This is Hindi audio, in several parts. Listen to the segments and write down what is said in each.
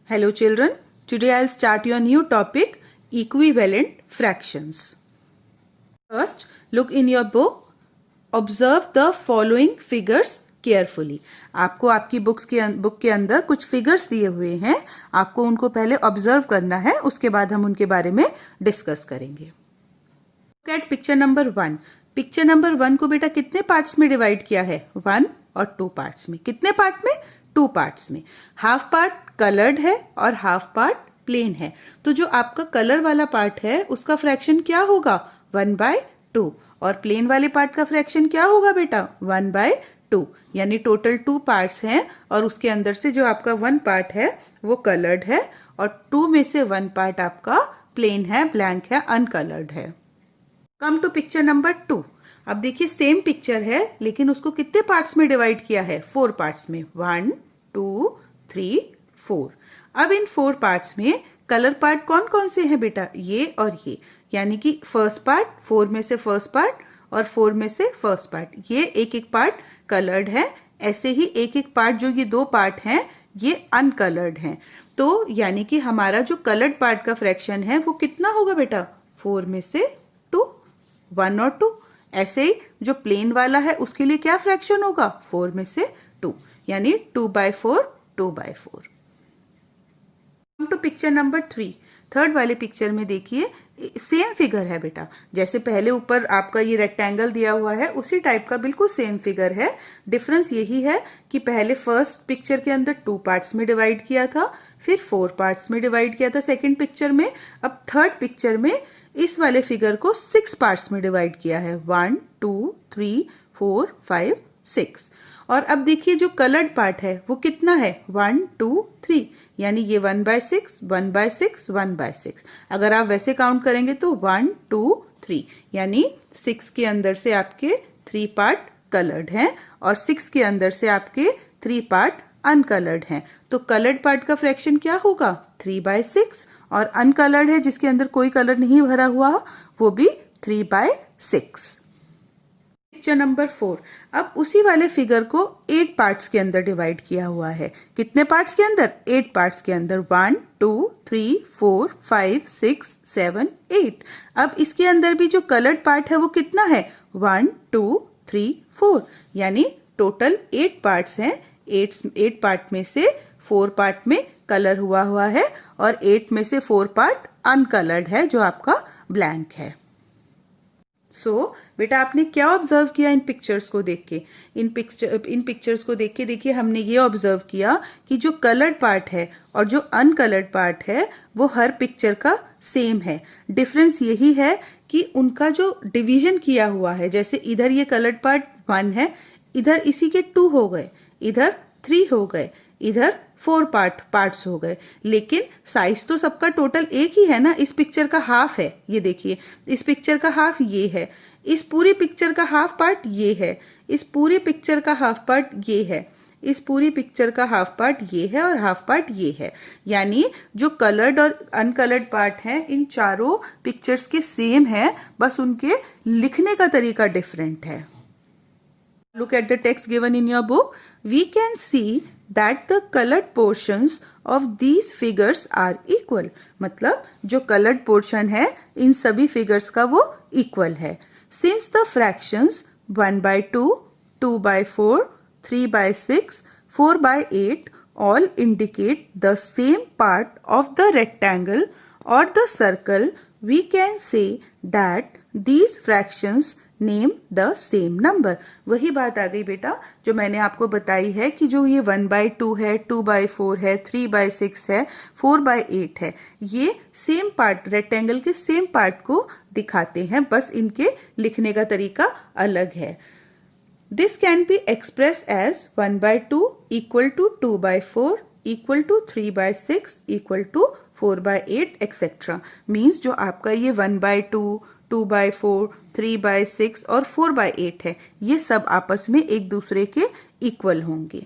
Hello children, today I'll start your new topic, equivalent fractions. First, look in your book, observe the following figures carefully. आपको आपकी बुक के अंदर कुछ फिगर्स दिए हुए हैं, आपको उनको पहले ऑब्जर्व करना है, उसके बाद हम उनके बारे में डिस्कस करेंगे. Look at picture number 1. Picture number 1 को बेटा कितने पार्ट्स में डिवाइड किया है? 1 और 2 पार्ट्स में. कितने पार्ट में? 2 पार्ट्स में. हाफ पार्ट कलर्ड है और हाफ पार्ट प्लेन है. तो जो आपका कलर वाला पार्ट है उसका फ्रैक्शन क्या होगा? 1/2. और प्लेन वाले पार्ट का फ्रैक्शन क्या होगा बेटा? 1/2. यानी टोटल 2 पार्ट्स हैं और उसके अंदर से जो आपका 1 पार्ट है वो कलर्ड है और 2 में से 1 पार्ट आपका प्लेन है, ब्लैंक है, अनकलर्ड है. Come to picture number 2. अब देखिए सेम पिक्चर है लेकिन उसको कितने पार्ट्स में डिवाइड किया है? 4 पार्ट्स में. 1 2 3 4. अब इन 4 पार्ट्स में कलर पार्ट कौन कौन से हैं बेटा? ये और ये. यानी कि फर्स्ट पार्ट, 4 में से फर्स्ट पार्ट और 4 में से फर्स्ट पार्ट, ये एक एक पार्ट कलर्ड है. ऐसे ही एक एक पार्ट जो ये 2 पार्ट हैं ये अनकलर्ड हैं. तो यानी कि हमारा जो कलर्ड पार्ट का फ्रैक्शन है वो कितना होगा बेटा? 4 में से 2, 1 और 2. ऐसे ही जो प्लेन वाला है उसके लिए क्या फ्रैक्शन होगा? 4 में से 2, यानी 2/4, 2/4. Come to picture number 3. Third वाले पिक्चर में देखिए सेम फिगर है बेटा. जैसे पहले ऊपर आपका ये रेक्टेंगल दिया हुआ है उसी टाइप का बिल्कुल सेम फिगर है. डिफरेंस यही है कि पहले फर्स्ट पिक्चर के अंदर 2 पार्ट्स में डिवाइड किया था, फिर 4 पार्ट्स में डिवाइड किया था सेकेंड पिक्चर में. अब थर्ड पिक्चर में इस वाले फिगर को 6 पार्ट्स में डिवाइड किया है. 1 2 3 4 5 6. और अब देखिए जो कलर्ड पार्ट है वो कितना है? 1 2 3. यानी ये 1/6, 1/6, 1/6. अगर आप वैसे काउंट करेंगे तो 1 2 3, यानी 6 के अंदर से आपके 3 पार्ट कलर्ड हैं और 6 के अंदर से आपके 3 पार्ट अनकलर्ड हैं. तो कलर्ड पार्ट का फ्रैक्शन क्या होगा? 3/6. और अनकलर्ड है जिसके अंदर कोई कलर नहीं भरा हुआ वो भी 3/6. Picture number 4. अब उसी वाले फिगर को 8 पार्ट्स के अंदर डिवाइड किया हुआ है. कितने पार्ट्स के अंदर? 8 पार्ट्स के अंदर. 1 2 3 4 5 6 7 8. अब इसके अंदर भी जो कलर्ड पार्ट है वो कितना है? 1 2 3 4. यानी टोटल 8 पार्ट्स हैं. 8 पार्ट में से 4 पार्ट में कलर हुआ है और 8 में से 4 पार्ट अनकलर्ड है जो आपका ब्लैंक है. बेटा आपने क्या ऑब्जर्व किया इन पिक्चर्स को देख के? इन पिक्चर्स को देख के देखिए हमने ये ऑब्जर्व किया कि जो कलर्ड पार्ट है और जो अनकलर्ड पार्ट है वो हर पिक्चर का सेम है. डिफरेंस यही है कि उनका जो डिवीजन किया हुआ है, जैसे इधर ये कलर्ड पार्ट 1 है, इधर इसी के 2 हो गए, इधर 3 हो गए, इधर 4 पार्ट्स हो गए, लेकिन साइज तो सबका टोटल एक ही है ना. इस पिक्चर का हाफ है, ये देखिए इस पिक्चर का हाफ ये है, इस पूरी पिक्चर का हाफ पार्ट ये है, इस पूरी पिक्चर का हाफ पार्ट ये है, इस पूरी पिक्चर का हाफ पार्ट ये है और हाफ पार्ट ये है. यानी जो कलर्ड और अनकलर्ड पार्ट हैं इन चारों पिक्चर्स के सेम है, बस उनके लिखने का तरीका डिफरेंट है. Look at the text given in your book. We can see that the colored portions of these figures are equal. मतलब जो colored portion है इन सभी figures का वो equal है. Since the fractions 1/2, 2/4, 3/6, 4/8 all indicate the same part of the rectangle or the circle, we can say that these fractions name the same number. वही बात आ गई बेटा जो मैंने आपको बताई है कि जो ये 1/2 है, 2/4 है, 3/6 है, 4/8 है, ये सेम पार्ट, रेक्टेंगल के सेम पार्ट को दिखाते हैं, बस इनके लिखने का तरीका अलग है. This can be express as 1/2 equal to 2/4 equal to 3/6 equal to 4/8 etcetera. Means जो आपका ये 1/2, 2/4, 3/6 और 4/8 है, ये सब आपस में एक दूसरे के इक्वल होंगे.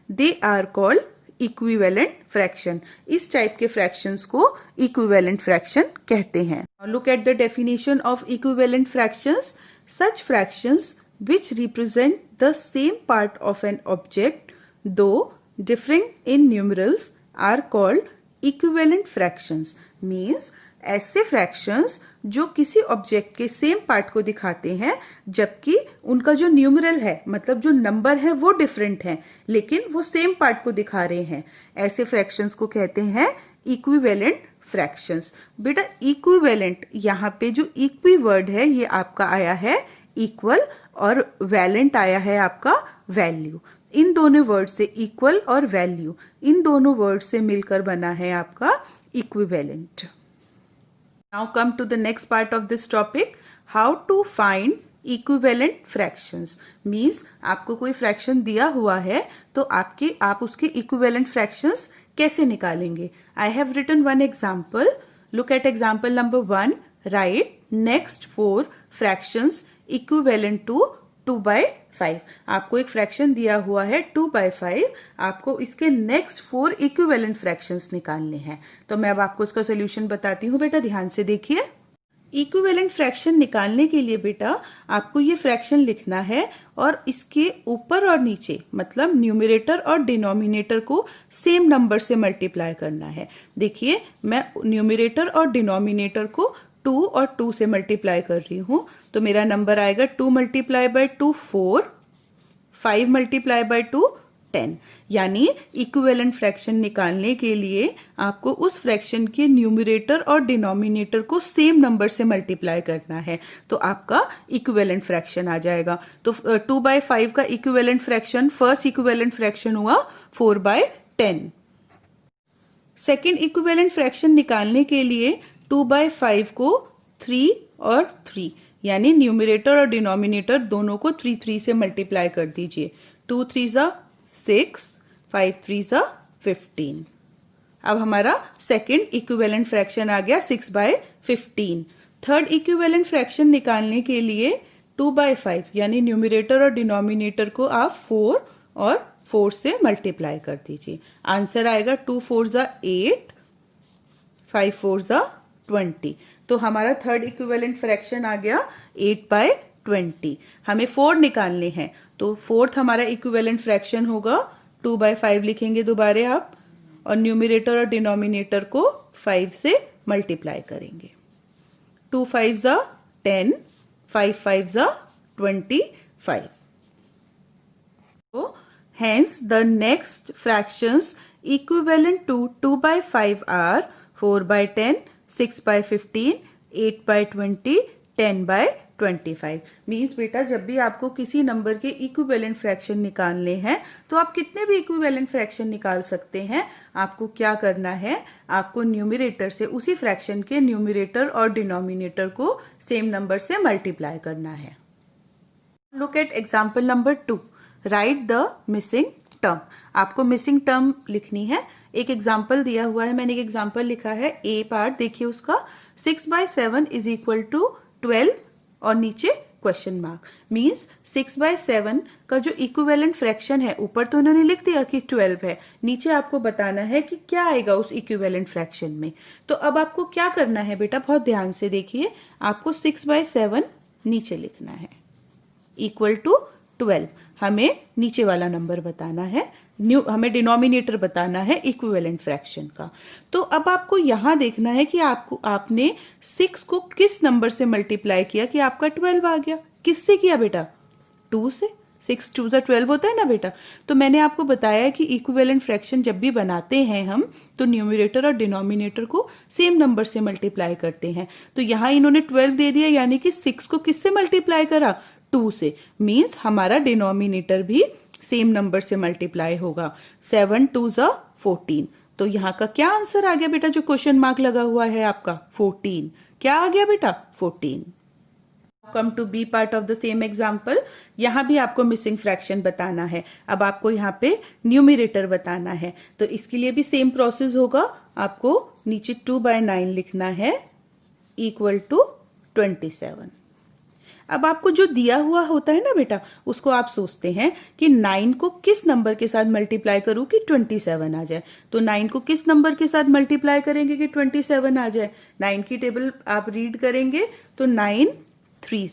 They are called equivalent fraction. इस टाइप के फ्रैक्शंस को इक्विवेलेंट फ्रैक्शन कहते हैं. Look at the definition of equivalent fractions. Such fractions which represent the same part of an object though differing in numerals are called equivalent fractions means ऐसे फ्रैक्शंस जो किसी ऑब्जेक्ट के सेम पार्ट को दिखाते हैं जबकि उनका जो न्यूमरल है मतलब जो नंबर है वो डिफरेंट है लेकिन वो सेम पार्ट को दिखा रहे हैं, ऐसे फ्रैक्शंस को कहते हैं इक्विवेलेंट फ्रैक्शंस। बेटा इक्विवेलेंट, यहाँ पे जो इक्वी वर्ड है ये आपका आया है इक्वल और वैलेंट आया है आपका वैल्यू। इन दोनों वर्ड से इक्वल और वैल्यू, इन दोनों वर्ड से मिलकर बना है आपका equivalent. Now come to the next part of this topic, how to find equivalent fractions. Means आपको कोई fraction दिया हुआ है तो आप उसके equivalent fractions कैसे निकालेंगे। I have written one example. Look at example number 1. Write next 4 fractions equivalent to 2/5. आपको एक फ्रैक्शन दिया हुआ है 2/5, आपको इसके नेक्स्ट 4 इक्विवेलेंट फ्रैक्शंस निकालने हैं। तो मैं अब आपको इसका सोल्यूशन बताती हूँ, बेटा ध्यान से देखिए। इक्विवेलेंट फ्रैक्शन निकालने के लिए बेटा आपको ये फ्रैक्शन लिखना है और इसके ऊपर और नीचे मतलब न्यूमरेटर और डिनोमिनेटर को सेम नंबर से मल्टीप्लाई करना है। देखिए मैं न्यूमरेटर और डिनोमिनेटर को 2 और 2 से मल्टीप्लाई कर रही हूँ तो मेरा नंबर आएगा 2 मल्टीप्लाई बाय 2 4, 5 मल्टीप्लाई बाय 2 10। यानी इक्विवेलेंट फ्रैक्शन निकालने के लिए आपको उस फ्रैक्शन के न्यूमरेटर और डिनोमिनेटर को सेम नंबर से मल्टीप्लाई करना है तो आपका इक्विवेलेंट फ्रैक्शन आ जाएगा। तो 2/5 का equivalent fraction, first equivalent fraction हुआ 4/10। सेकेंड इक्विवेलेंट फ्रैक्शन निकालने के लिए 2/5 को 3 और 3 यानी न्यूमरेटर और डिनोमिनेटर दोनों को 3 से मल्टीप्लाई कर दीजिए। 2 3 6, 5 3 15। अब हमारा सेकेंड इक्विवेलेंट फ्रैक्शन आ गया 6/15। थर्ड इक्विवेलेंट फ्रैक्शन निकालने के लिए 2/5 यानी न्यूमरेटर और डिनोमिनेटर को आप 4 और 4 से मल्टीप्लाई कर दीजिए। आंसर आएगा 2 4 8, 5 4 20। तो हमारा थर्ड इक्विवेलेंट फ्रैक्शन आ गया 8/20। हमें 4 निकालने हैं तो फोर्थ हमारा इक्विवेलेंट फ्रैक्शन होगा 2/5 लिखेंगे दोबारे आप और न्यूमरेटर और डिनोमिनेटर को 5 से मल्टीप्लाई करेंगे। 2 5 10, 5 5 25। So hence the next fractions equivalent to 2/5 are 4/10, 6/15, 8/20, 10/25। Means बेटा जब भी आपको किसी नंबर के इक्विवेलेंट फ्रैक्शन निकालने हैं तो आप कितने भी इक्विवेलेंट फ्रैक्शन निकाल सकते हैं। आपको क्या करना है, आपको न्यूमरेटर से उसी फ्रैक्शन के न्यूमरेटर और डिनोमिनेटर को सेम नंबर से मल्टीप्लाई करना है। Look at example number 2। Right the missing term. आपको मिसिंग टर्म लिखनी है। एक एग्जाम्पल दिया हुआ है, मैंने एक एग्जाम्पल लिखा है ए पार्ट, देखिए उसका 6/7 इज इक्वल टू 12 और नीचे क्वेश्चन मार्क। मीन्स 6/7 का जो इक्विवेलेंट फ्रैक्शन है, ऊपर तो उन्होंने लिख दिया कि 12 है, नीचे आपको बताना है कि क्या आएगा उस इक्विवेलेंट फ्रैक्शन में। तो अब आपको क्या करना है बेटा, बहुत ध्यान से देखिए। आपको 6/7 नीचे लिखना है इक्वल टू 12। हमें नीचे वाला नंबर बताना है, हमें डिनोमिनेटर बताना है इक्विवेलेंट फ्रैक्शन का। तो अब आपको यहां देखना है कि आपने 6 को किस नंबर से मल्टीप्लाई किया कि आपका 12 आ गया। किससे किया बेटा, 2 से। 6 2 12 होता है ना बेटा। तो मैंने आपको बताया कि इक्विवेलेंट फ्रैक्शन जब भी बनाते हैं हम तो न्यूमरेटर और डिनोमिनेटर को सेम नंबर से मल्टीप्लाई करते हैं। तो यहां इन्होंने 12 दे दिया यानी कि 6 को किससे मल्टीप्लाई करा, 2 से। मीन्स हमारा डिनोमिनेटर भी सेम नंबर से मल्टीप्लाई होगा। 7 2 14। तो यहाँ का क्या आंसर आ गया बेटा, जो क्वेश्चन मार्क लगा हुआ है आपका 14। क्या आ गया बेटा, 14। Come to B part of the same example. यहां भी आपको मिसिंग फ्रैक्शन बताना है। अब आपको यहाँ पे न्यूमरेटर बताना है तो इसके लिए भी सेम प्रोसेस होगा। आपको नीचे 2/9 लिखना है इक्वल टू 27। अब आपको जो दिया हुआ होता है ना बेटा, उसको आप सोचते हैं कि 9 को किस नंबर के साथ मल्टीप्लाई करूं कि 27 आ जाए। तो 9 को किस नंबर के साथ मल्टीप्लाई करेंगे कि 27 आ जाए। 9 की टेबल आप रीड करेंगे तो 9 3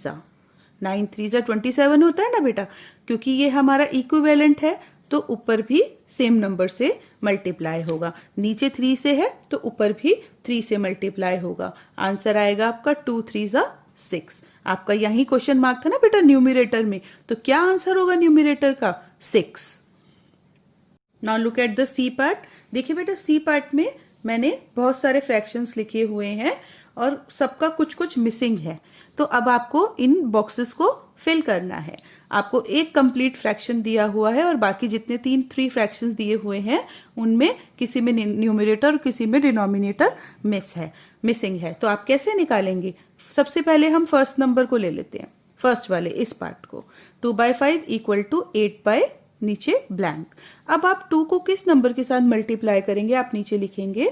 27 होता है ना बेटा, क्योंकि ये हमारा इक्विवेलेंट है तो ऊपर भी सेम नंबर से मल्टीप्लाई होगा। नीचे 3 से है तो ऊपर भी 3 से मल्टीप्लाई होगा। आंसर आएगा आपका 2 3 ज़ा 6। आपका यही क्वेश्चन मार्क था ना बेटा न्यूमरेटर में, तो क्या आंसर होगा न्यूमरेटर का? 6। Now look at the C part. देखिए बेटा सी पार्ट में मैंने बहुत सारे फ्रैक्शंस लिखे हुए हैं और सबका कुछ कुछ मिसिंग है। तो अब आपको इन बॉक्सेस को फिल करना है। आपको एक कंप्लीट फ्रैक्शन दिया हुआ है और बाकी जितने 3 फ्रैक्शंस दिए हुए हैं उनमें किसी में न्यूमरेटर और किसी में डिनोमिनेटर मिसिंग है। तो आप कैसे निकालेंगे? सबसे पहले हम फर्स्ट नंबर को ले लेते हैं, फर्स्ट वाले इस पार्ट को। 2/5 इक्वल टू 8 नीचे ब्लैंक। अब आप 2 को किस नंबर के साथ मल्टीप्लाई करेंगे? आप नीचे लिखेंगे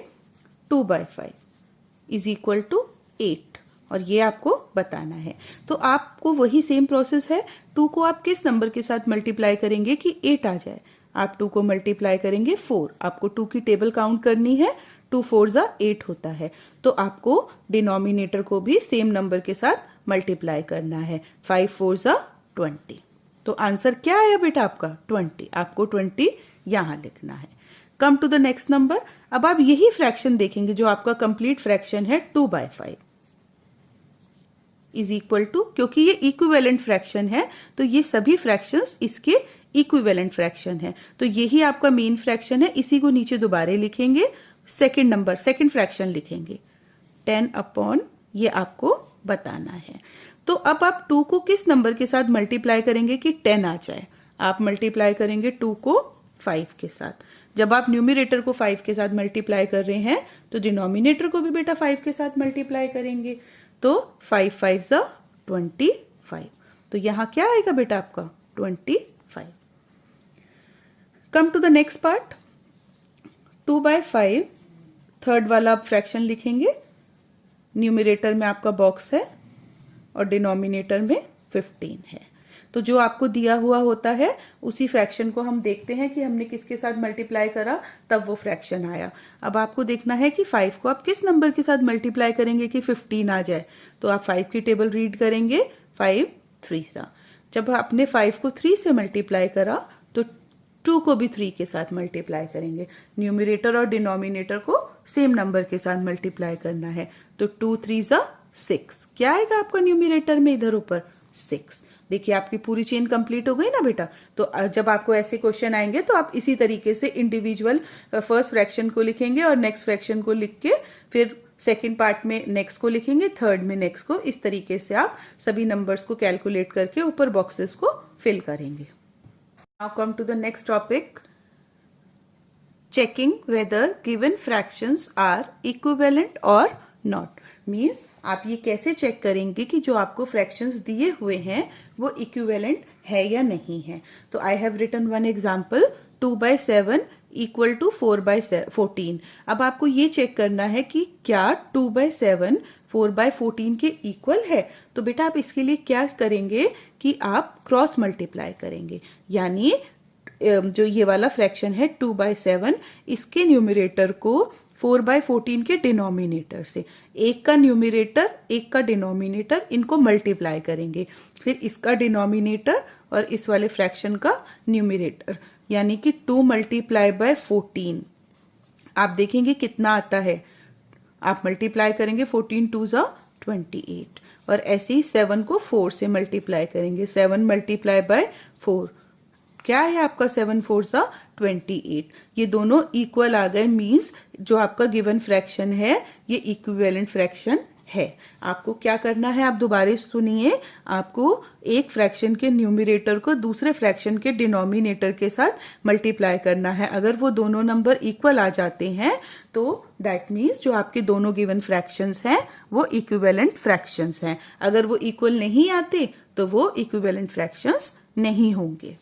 2/5 इज इक्वल टू 8 और ये आपको बताना है। तो आपको वही सेम प्रोसेस है। 2 को आप किस नंबर के साथ मल्टीप्लाई करेंगे कि 8 आ जाए? आप 2 को मल्टीप्लाई करेंगे 4। आपको 2 की टेबल काउंट करनी है। 2 4 ज़ा 8 होता है। तो आपको डिनोमिनेटर को भी सेम नंबर के साथ मल्टीप्लाई करना है। 5 4 ज़ा 20। तो आंसर क्या आया बेटा आपका? 20। आपको 20 यहां लिखना है। Come to the next number. अब आप यही फ्रैक्शन देखेंगे जो आपका कंप्लीट फ्रैक्शन है 2/5 इज इक्वल टू, क्योंकि ये इक्विवेलेंट फ्रैक्शन है तो ये सभी फ्रैक्शंस इसके इक्विवेलेंट फ्रैक्शन है। तो यही आपका मेन फ्रैक्शन है। इसी को नीचे दोबारा लिखेंगे, सेकंड फ्रैक्शन लिखेंगे 10/, ये आपको बताना है। तो अब आप 2 को किस नंबर के साथ मल्टीप्लाई करेंगे कि 10 आ जाए? आप मल्टीप्लाई करेंगे 2 को 5 के साथ। जब आप न्यूमरेटर को 5 के साथ मल्टीप्लाई कर रहे हैं तो डिनोमिनेटर को भी बेटा 5 के साथ मल्टीप्लाई करेंगे। तो 5 5 ज़ा 25। तो यहां क्या आएगा बेटा आपका? 25। Come to the next part. 2/5 third वाला आप फ्रैक्शन लिखेंगे। न्यूमरेटर में आपका बॉक्स है और डिनोमिनेटर में 15 है। तो जो आपको दिया हुआ होता है उसी फ्रैक्शन को हम देखते हैं कि हमने किसके साथ मल्टीप्लाई करा तब वो फ्रैक्शन आया। अब आपको देखना है कि 5 को आप किस नंबर के साथ मल्टीप्लाई करेंगे कि 15 आ जाए। तो आप 5 की टेबल रीड करेंगे 5 3 सा। जब आपने 5 को 3 से मल्टीप्लाई करा तो 2 को भी 3 के साथ मल्टीप्लाई करेंगे। न्यूमरेटर और डिनोमिनेटर को सेम नंबर के साथ मल्टीप्लाई करना है। तो 2 3 ज़ा 6। क्या आएगा आपका न्यूमरेटर में इधर ऊपर? 6। देखिए आपकी पूरी चेन कंप्लीट हो गई ना बेटा। तो जब आपको ऐसे क्वेश्चन आएंगे तो आप इसी तरीके से इंडिविजुअल फर्स्ट फ्रैक्शन को लिखेंगे और नेक्स्ट फ्रैक्शन को लिख के फिर सेकंड पार्ट में नेक्स्ट को लिखेंगे, थर्ड में नेक्स्ट को। इस तरीके से आप सभी नंबर्स को कैलकुलेट करके ऊपर बॉक्सेस को फिल करेंगे। Now come to the next topic, checking whether given fractions are equivalent और नॉट। मीन्स आप ये कैसे चेक करेंगे कि जो आपको फ्रैक्शंस दिए हुए हैं वो इक्विवेलेंट है या नहीं है। तो I have written one example, 2/7 equal to 4/14। अब आपको ये चेक करना है कि क्या 2/7 4/14 के इक्वल है। तो बेटा आप इसके लिए क्या करेंगे कि आप क्रॉस मल्टीप्लाई करेंगे। यानी जो ये वाला फ्रैक्शन है 2/7, इसके न्यूमरेटर को 4/14 के डिनोमिनेटर से, एक का न्यूमरेटर एक का डिनोमिनेटर, इनको मल्टीप्लाई करेंगे। फिर इसका डिनोमिनेटर और इस वाले फ्रैक्शन का न्यूमरेटर, यानी कि 2 × 14। आप देखेंगे कितना आता है। आप मल्टीप्लाई करेंगे 14 2 ज़ा 28 और ऐसे ही 7 को 4 से मल्टीप्लाई करेंगे। 7 × 4 क्या है आपका? 7 4 ज़ा 28। ये दोनों इक्वल आ गए। मीन्स जो आपका गिवन फ्रैक्शन है ये इक्विवेलेंट फ्रैक्शन है। आपको क्या करना है, आप दोबारा सुनिए। आपको एक फ्रैक्शन के न्यूमरेटर को दूसरे फ्रैक्शन के डिनोमिनेटर के साथ मल्टीप्लाई करना है। अगर वो दोनों नंबर इक्वल आ जाते हैं तो दैट मीन्स जो आपके दोनों गिवन फ्रैक्शंस हैं वो इक्विवेलेंट फ्रैक्शंस हैं। अगर वो इक्वल नहीं आते तो वो इक्विवेलेंट फ्रैक्शंस नहीं होंगे।